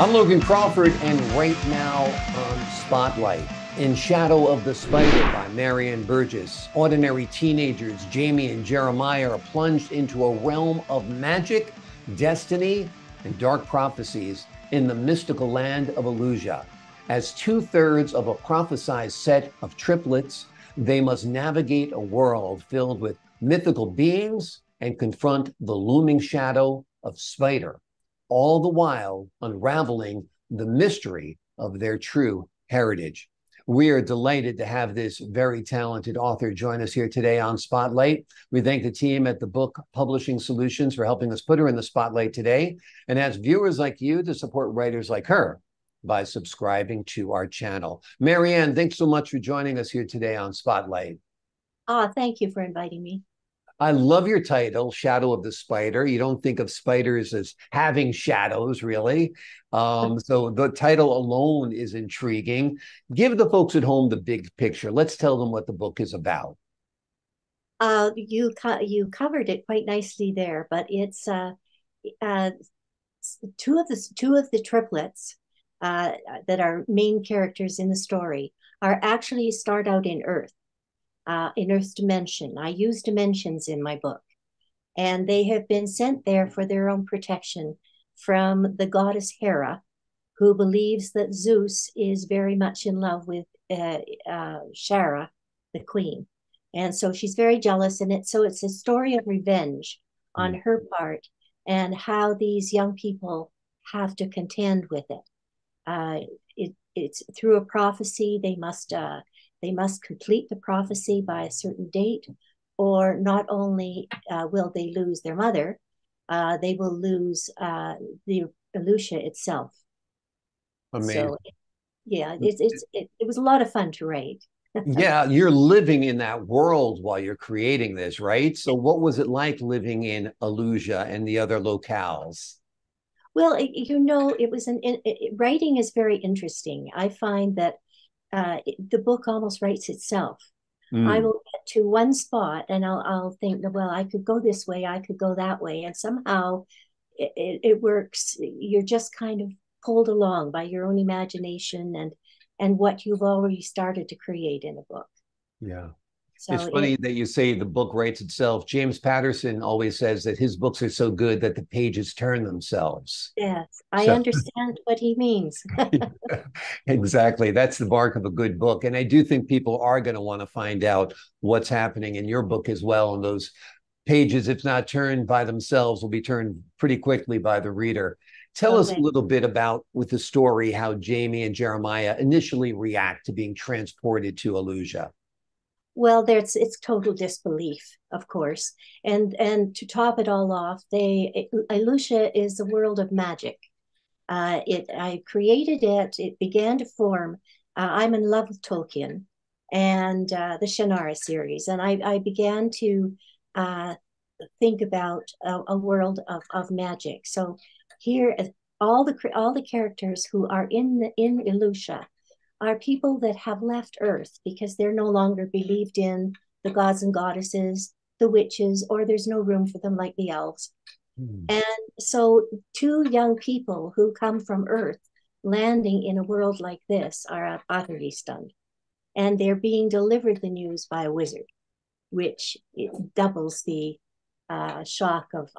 I'm Logan Crawford, and right now on Spotlight, In Shadow of the Spider by Marianne Burgess, ordinary teenagers Jamie and Jeremiah are plunged into a realm of magic, destiny, and dark prophecies in the mystical land of Eleusia. As two-thirds of a prophesized set of triplets, they must navigate a world filled with mythical beings and confront the looming shadow of Spider, all the while unraveling the mystery of their true heritage. We are delighted to have this very talented author join us here today on Spotlight. We thank the team at the Book Publishing Solutions for helping us put her in the spotlight today, and ask viewers like you to support writers like her by subscribing to our channel. Marianne, thanks so much for joining us here today on Spotlight. Thank you for inviting me. I love your title, Shadow of the Spider. You don't think of spiders as having shadows, really. So the title alone is intriguing. Give the folks at home the big picture. Let's tell them what the book is about. You covered it quite nicely there, but it's two of the triplets that are main characters in the story are actually start out in Earth's dimension. I use dimensions in my book, and they have been sent there for their own protection from the goddess Hera, who believes that Zeus is very much in love with Shara, the queen. And so she's very jealous, and it's a story of revenge on her part and how these young people have to contend with it. It's through a prophecy. They must complete the prophecy by a certain date, or not only will they lose their mother, they will lose the Eleusia itself. Amazing. So, yeah, it was a lot of fun to write. Yeah, you're living in that world while you're creating this, right? So what was it like living in Eleusia and the other locales? Well, writing is very interesting. I find that the book almost writes itself. I will get to one spot and I'll think, well, I could go this way, I could go that way, and somehow it works. You're just kind of pulled along by your own imagination and what you've already started to create in a book. Yeah. So It's funny that you say the book writes itself. James Patterson always says that his books are so good that the pages turn themselves. yes, I So understand what he means. exactly. That's the mark of a good book. And I do think people are going to want to find out what's happening in your book as well. And those pages, if not turned by themselves, will be turned pretty quickly by the reader. Tell us a Okay. little bit about, with the story, how Jamie and Jeremiah initially react to being transported to Eleusia. Well, it's total disbelief, of course, and to top it all off, Eleusia is a world of magic. I created it. It began to form. I'm in love with Tolkien and the Shannara series, and I began to uh, think about a world of magic. So here, all the characters who are in Eleusia are people that have left Earth because they're no longer believed in, the gods and goddesses, the witches, or there's no room for them like the elves. Hmm. And so, two young people who come from Earth landing in a world like this are utterly stunned. And they're being delivered the news by a wizard, which it doubles the shock of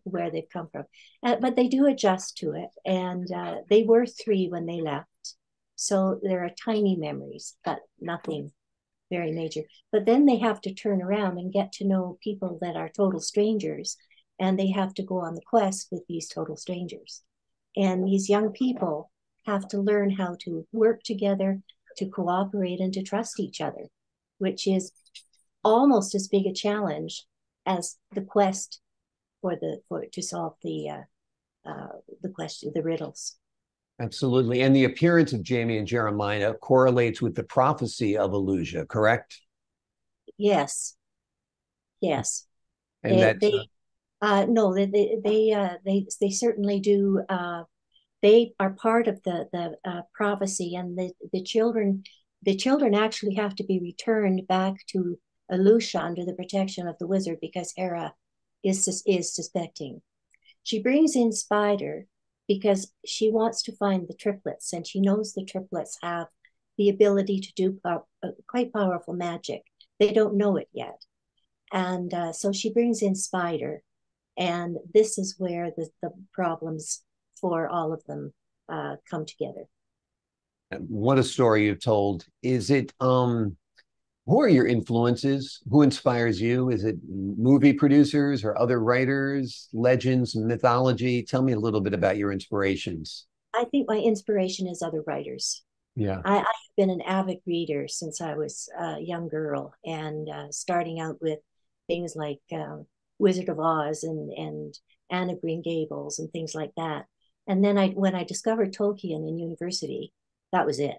where they've come from. But they do adjust to it. And they were 3 when they left. So there are tiny memories, but nothing very major. But then they have to turn around and get to know people that are total strangers, and they have to go on the quest with these total strangers. And these young people have to learn how to work together, to cooperate, and to trust each other, which is almost as big a challenge as the quest to solve the question, the riddles. Absolutely. And the appearance of Jamie and Jeremiah correlates with the prophecy of Eleusia, correct? Yes, yes. And They that's they no they certainly do. They are part of the prophecy, and the children actually have to be returned back to Eleusia under the protection of the wizard because Hera is suspecting. She brings in Spider because she wants to find the triplets, and she knows the triplets have the ability to do quite powerful magic. They don't know it yet. And so she brings in Spider, and this is where the problems for all of them come together. What a story you've told. Is it who are your influences? Who inspires you? Is it movie producers or other writers, legends, mythology? Tell me a little bit about your inspirations. I think my inspiration is other writers. Yeah. I've been an avid reader since I was a young girl, and starting out with things like Wizard of Oz and Anne of Green Gables and things like that. And then when I discovered Tolkien in university, that was it.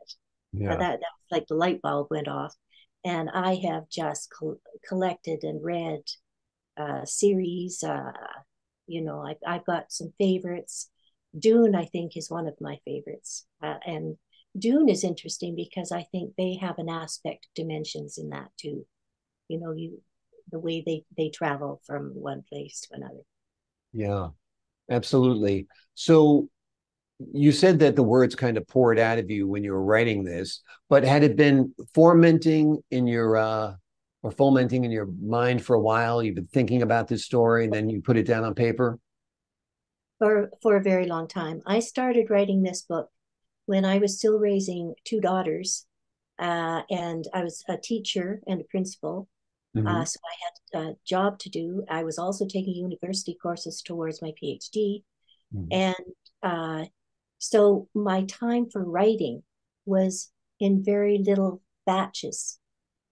Yeah. That was like the light bulb went off. And I have just collected and read series. I've got some favorites. Dune, I think, is one of my favorites. And Dune is interesting because I think they have an aspect of dimensions in that too. The way they travel from one place to another. Yeah, absolutely. So you said that the words kind of poured out of you when you were writing this, but had it been fermenting in your or fomenting in your mind for a while? You've been thinking about this story and then you put it down on paper? For a very long time. I started writing this book when I was still raising two daughters, and I was a teacher and a principal. Mm-hmm. So I had a job to do. I was also taking university courses towards my PhD. Mm-hmm. And so my time for writing was in very little batches.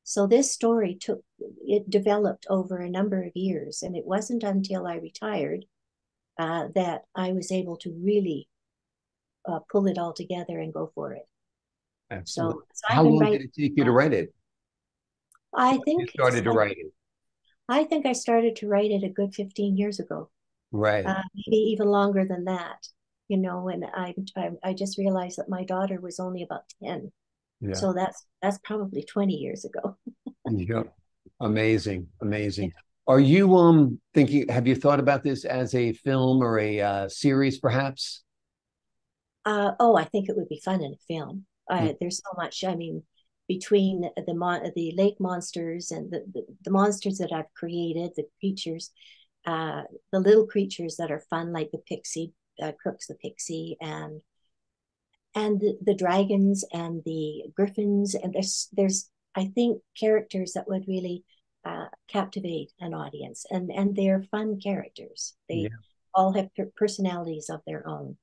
So this story developed over a number of years. And it wasn't until I retired that I was able to really pull it all together and go for it. Absolutely. So How I've been long did writing. it take you to write it? I You think started to write it. I think I started to write it a good 15 years ago, Right. maybe even longer than that. And I just realized that my daughter was only about 10, Yeah. so that's probably 20 years ago. Yeah. Amazing. Yeah. Amazing. Are you thinking, have you thought about this as a film or a series perhaps? Oh, I think it would be fun in a film. Mm. There's so much. I mean, between the lake monsters and the monsters that I've created, the creatures, the little creatures that are fun, like the pixie, Crooks the pixie, and the dragons and the griffins, and there's I think characters that would really captivate an audience, and they're fun characters. They Yeah. all have personalities of their own.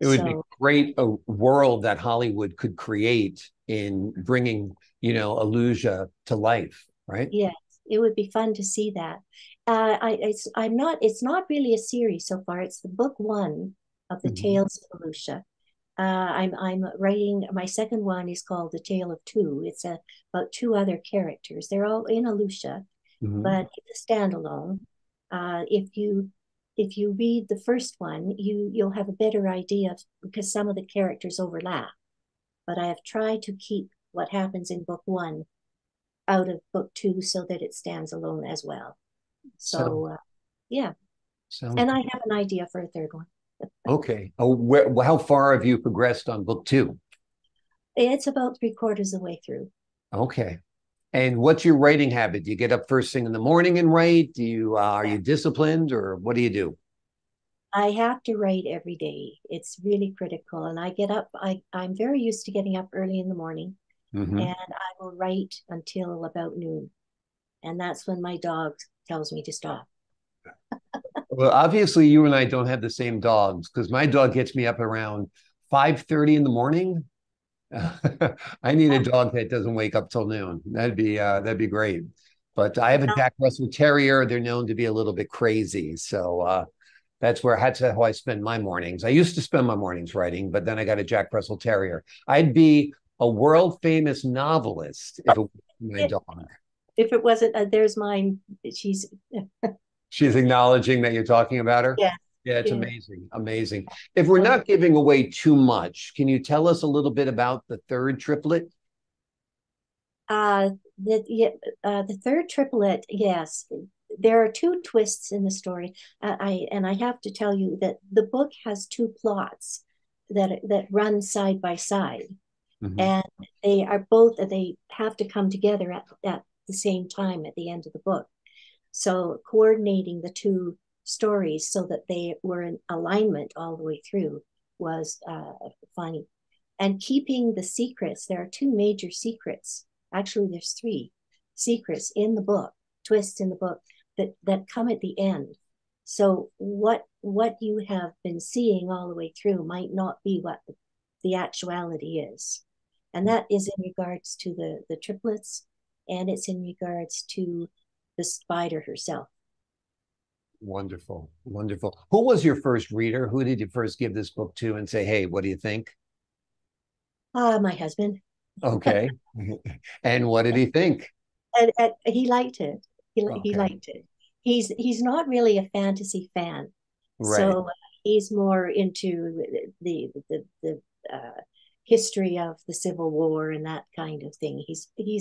It would be So great a world that Hollywood could create in bringing, Eleusia to life, right? yes, it would be fun to see that. I'm not. It's not really a series so far. It's the book one of the Mhm. Tales of Eleusia. I'm writing my second one is called The Tale of Two. It's about two other characters. They're all in Eleusia, Mhm. but it's a standalone. If you read the first one, you'll have a better idea because some of the characters overlap. But I have tried to keep what happens in book one out of book two so that it stands alone as well. So So yeah, sounds and I good. have an idea for a third one. Okay. Oh, how far have you progressed on book two? It's about three-quarters of the way through. Okay. And what's your writing habit? Do you get up first thing in the morning and write? Are Yeah. you disciplined or what do you do? I have to write every day. It's really critical. And I get up, I'm very used to getting up early in the morning, Hmm. and I will write until about noon. And that's when my dog tells me to stop. Well, obviously you and I don't have the same dogs because my dog gets me up around 5:30 in the morning. I need a dog that doesn't wake up till noon. That'd be great. But I have a Jack Russell Terrier. They're known to be a little bit crazy. So that's how I spend my mornings. I used to spend my mornings writing, but then I got a Jack Russell Terrier. I'd be a world famous novelist if it was my If dog. it wasn't, there's mine. She's, She's acknowledging that you're talking about her. yeah, Yeah, it's yeah. amazing. Amazing. If we're not giving away too much, can you tell us a little bit about the third triplet? Uh, the third triplet, yes. there are two twists in the story. I have to tell you that the book has two plots that run side by side, and they have to come together at the same time at the end of the book. So coordinating the two stories so that they were in alignment all the way through was funny. And keeping the secrets, there are two major secrets. Actually, there's three secrets in the book, twists in the book that come at the end. So what you have been seeing all the way through might not be what the actuality is. And that is in regards to the triplets, and it's in regards to the spider herself. Wonderful, wonderful. Who was your first reader? Who did you first give this book to and say, hey, what do you think? My husband. Okay. And what did he think? And he liked it. He Okay. liked it. He's not really a fantasy fan, Right. so he's more into the history of the Civil War and that kind of thing. He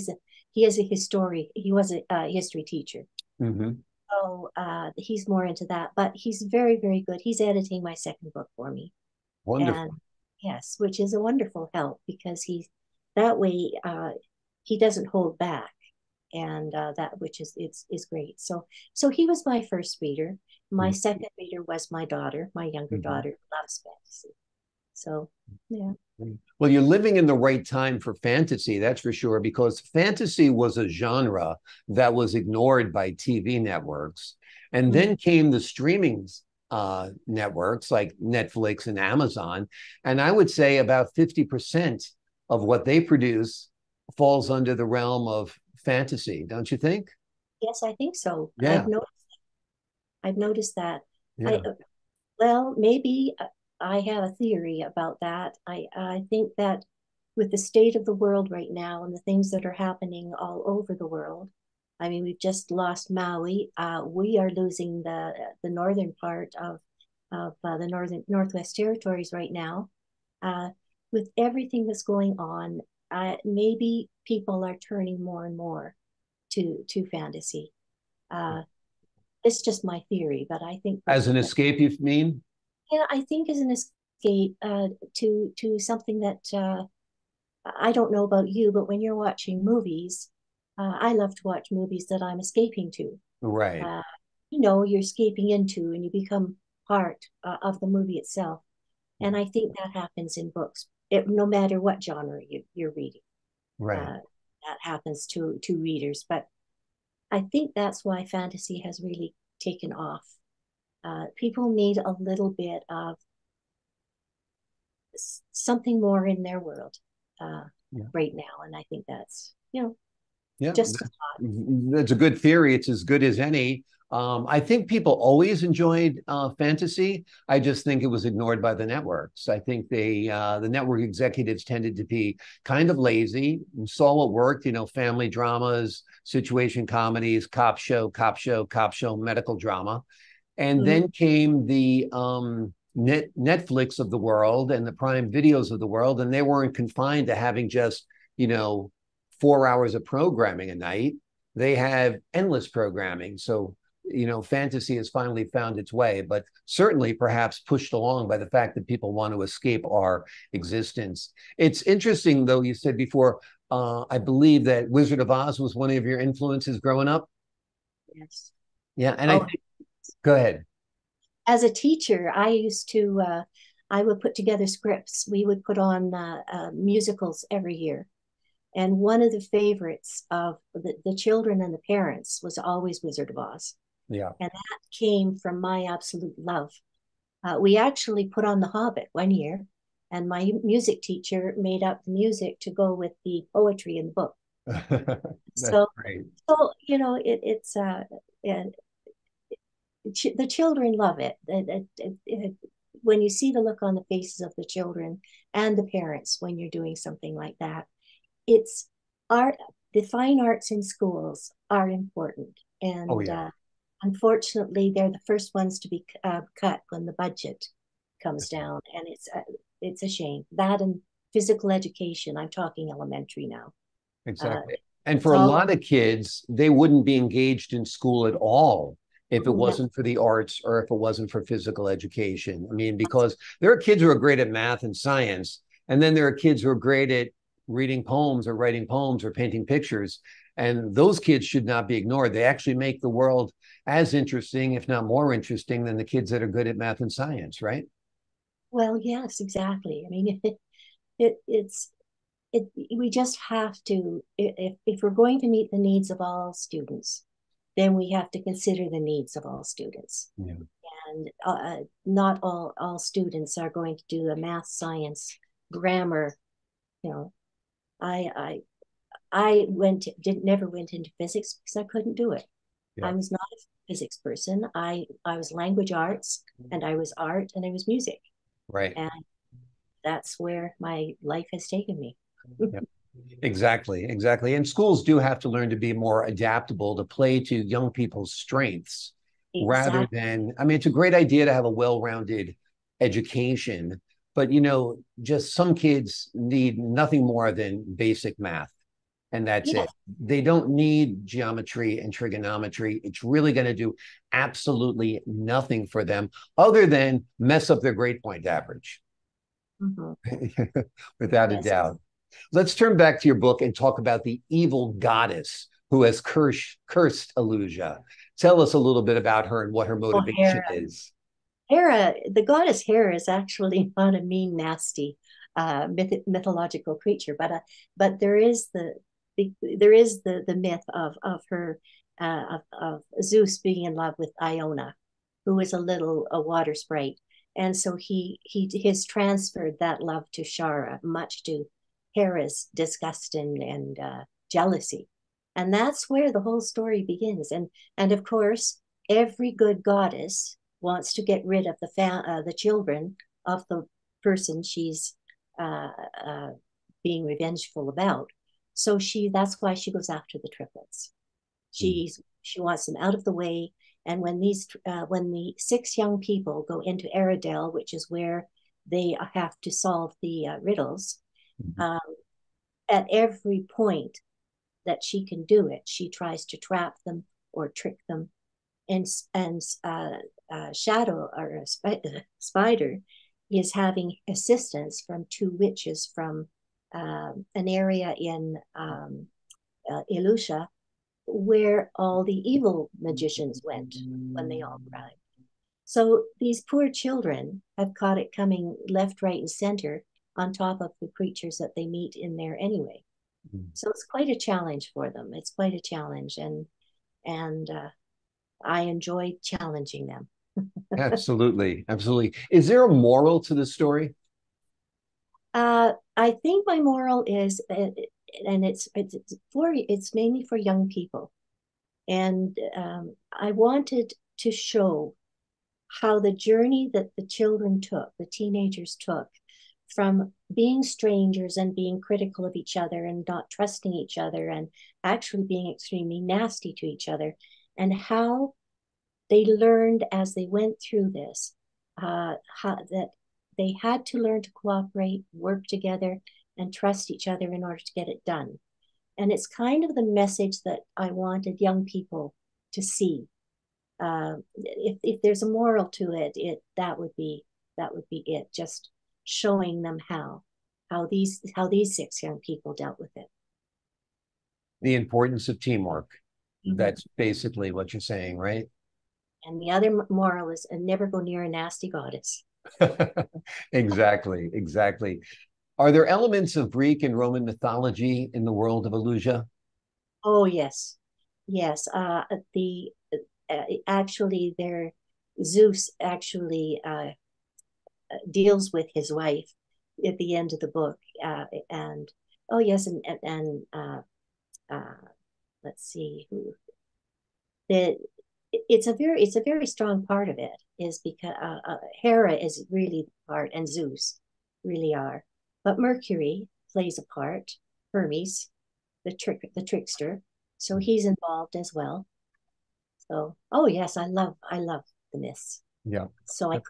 is a historian. He was a history teacher. Mm-hmm. So he's more into that, but he's very, very good. He's editing my second book for me. And Wonderful. yes, which is a wonderful help because that way he doesn't hold back, and that which is great. So he was my first reader. My second reader was my daughter, my younger Mm-hmm. daughter, loves fantasy. So yeah. Well, you're living in the right time for fantasy, that's for sure, because fantasy was a genre that was ignored by TV networks. And then came the streaming networks like Netflix and Amazon. And I would say about 50% of what they produce falls under the realm of fantasy, don't you think? Yes, I think so. Yeah. I've noticed that. Yeah. I Well, maybe I have a theory about that. I think that with the state of the world right now and the things that are happening all over the world, I mean, we've just lost Maui. We are losing the northern part of the Northwest Territories right now. Uh, with everything that's going on, maybe people are turning more and more to fantasy. Uh, it's just my theory, but I think As an that escape, you mean? yeah, I think as an escape to something that I don't know about you, but when you're watching movies, I love to watch movies that I'm escaping to. Right. Uh, you're escaping into, and you become part of the movie itself. And I think that happens in books, no matter what genre you're reading. Right. Uh, that happens to readers, but I think that's why fantasy has really taken off. People need a little bit of something more in their world Yeah. right now, and I think that's Yeah, just a thought. that's a good theory. It's as good as any. I think people always enjoyed fantasy. I just think it was ignored by the networks. I think the network executives tended to be kind of lazy and saw what worked, family dramas, situation comedies, cop show, medical drama. And Mm-hmm. then came the Netflix of the world and the Prime videos of the world, and they weren't confined to having just, you know, 4 hours of programming a night. They have endless programming. So, fantasy has finally found its way, but certainly perhaps pushed along by the fact that people want to escape our existence. It's interesting, though, you said before, I believe that Wizard of Oz was one of your influences growing up. Yes. Yeah. And I Oh, think, go ahead. as a teacher, I used to. I would put together scripts. We would put on musicals every year, and one of the favorites of the children and the parents was always Wizard of Oz, Yeah. and that came from my absolute love. We actually put on The Hobbit one year, and my music teacher made up the music to go with the poetry in the book. That's So, great. so it's the children love it. When you see the look on the faces of the children and the parents when you're doing something like that, it's art. The fine arts in schools are important, Oh, and yeah. unfortunately, they're the first ones to be cut when the budget comes down, and it's a shame. That and physical education. I'm talking elementary now. Uh, Exactly. And It's for a all, lot of kids, they wouldn't be engaged in school at all if it no, wasn't for the arts or if it wasn't for physical education. I mean, because there are kids who are great at math and science, and then there are kids who are great at reading poems or writing poems or painting pictures. And those kids should not be ignored. They actually make the world as interesting, if not more interesting, than the kids that are good at math and science, right? well, yes, exactly. I mean, it's we just have to, if we're going to meet the needs of all students, then we have to consider the needs of all students. Yeah. And not all students are going to do a math, science, grammar. You know, I didn't never went into physics because I couldn't do it. Yeah. I was not a physics person. I was language arts, and I was art, and I was music, Right. and that's where my life has taken me. Yeah. Exactly, exactly. And schools do have to learn to be more adaptable to play to young people's strengths rather Exactly. than, I mean, it's a great idea to have a well-rounded education, but just some kids need nothing more than basic math, and that's Yeah. it. They don't need geometry and trigonometry. It's really going to do absolutely nothing for them other than mess up their grade point average, Mm-hmm. without a Yes. doubt. Let's turn back to your book and talk about the evil goddess who has cursed Eleusia. Tell us a little bit about her and what her Oh, motivation Hera. is. Hera, the goddess Hera is actually not a mean, nasty mythological creature, but there is the myth of her of Zeus being in love with Iona, who is a water sprite, and so he has transferred that love to Shara, much to Hera's disgust and jealousy, and that's where the whole story begins. And of course, every good goddess wants to get rid of the children of the person she's uh, uh, being revengeful about. So that's why she goes after the triplets. She wants them out of the way. And when the six young people go into Aradel, which is where they have to solve the riddles, Mhm. um, at every point that she can do it, she tries to trap them or trick them. And Shadow or Spider is having assistance from two witches from an area in Eleusia where all the evil magicians went when they all arrived. So these poor children have caught it coming left, right, and center on top of the creatures that they meet in there anyway. So it's quite a challenge for them. It's quite a challenge, and I enjoy challenging them. Absolutely, absolutely. Is there a moral to the story? I think my moral is, and it's mainly for young people, and I wanted to show how the journey that the children took, the teenagers took, from being strangers and being critical of each other and not trusting each other and actually being extremely nasty to each other, and how they learned as they went through this that they had to learn to cooperate, work together, and trust each other in order to get it done. And it's kind of the message that I wanted young people to see. If there's a moral to it, that would be it. Just showing them how these six young people dealt with it. The importance of teamwork. Mm-hmm. That's basically what you're saying, right? And the other moral is never go near a nasty goddess. Exactly, exactly. Are there elements of Greek and Roman mythology in the world of Eleusia? Oh yes, yes. The actually, their Zeus actually deals with his wife at the end of the book, and oh yes, and uh, let's see who the it's a very strong part of it is because Hera is really the part, and Zeus really are, but Mercury plays a part. Hermes, the trickster, so he's involved as well. So, oh yes, I love the myths. Yeah, So I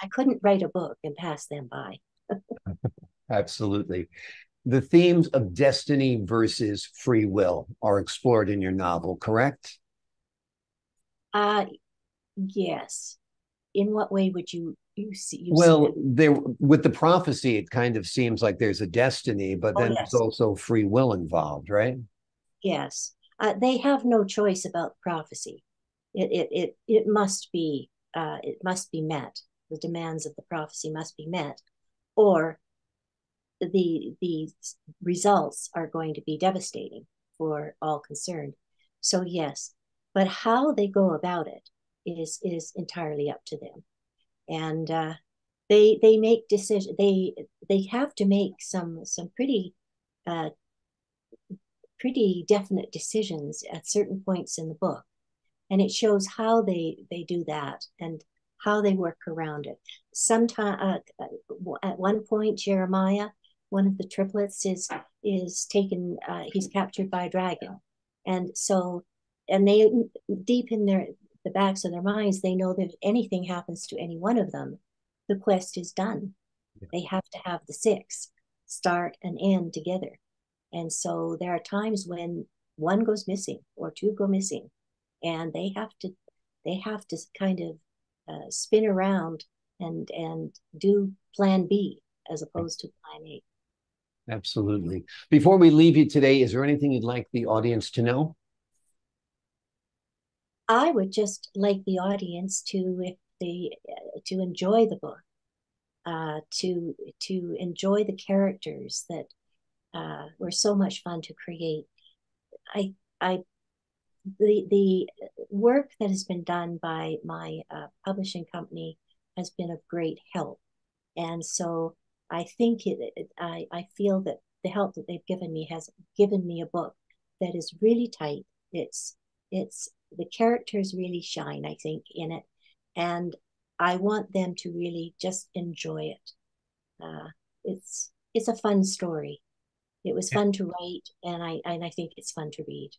couldn't write a book and pass them by. absolutely. The themes of destiny versus free will are explored in your novel, correct? Uh, yes. In what way would you see Well, that? there with the prophecy, it kind of seems like there's a destiny, but Oh, then there's yes. also free will involved, right? Yes. They have no choice about prophecy. It must be met. The demands of the prophecy must be met, or the results are going to be devastating for all concerned. So yes, but how they go about it is entirely up to them, and they make decisions. They have to make some uh, pretty definite decisions at certain points in the book, and it shows how they do that and how they work around it. Sometimes, at one point, Jeremiah, one of the triplets, is taken. He's captured by a dragon, and so, and they deep in the backs of their minds, they know that if anything happens to any one of them, the quest is done. They have to have the six start and end together, and so there are times when one goes missing or two go missing, and they have to kind of spin around and do plan B as opposed to plan A. Absolutely. Before we leave you today, is there anything you'd like the audience to know? I would just like the audience to, if they to enjoy the book, to enjoy the characters that were so much fun to create. I I the work that has been done by my publishing company has been of great help, and so I think I feel that the help that they've given me has given me a book that is really tight. It's the characters really shine, I think, in it, and I want them to really just enjoy it. It's a fun story. It was fun to write, and I think it's fun to read.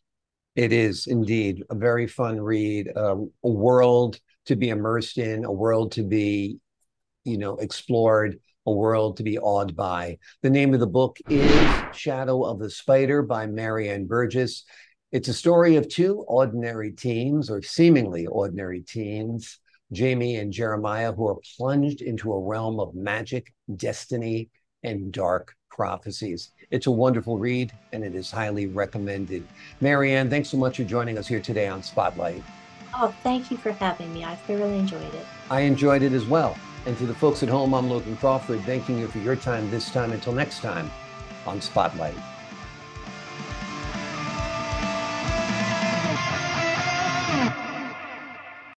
It is indeed a very fun read, a world to be immersed in, a world to be, explored, a world to be awed by. The name of the book is Shadow of the Spider by Marianne Burgess. It's a story of two ordinary teens, or seemingly ordinary teens, Jamie and Jeremiah, who are plunged into a realm of magic, destiny, and dark prophecies. It's a wonderful read, and it is highly recommended. Marianne, thanks so much for joining us here today on Spotlight. Oh, thank you for having me. I thoroughly enjoyed it. I enjoyed it as well. And to the folks at home, I'm Logan Crawford, thanking you for your time this time. Until next time on Spotlight.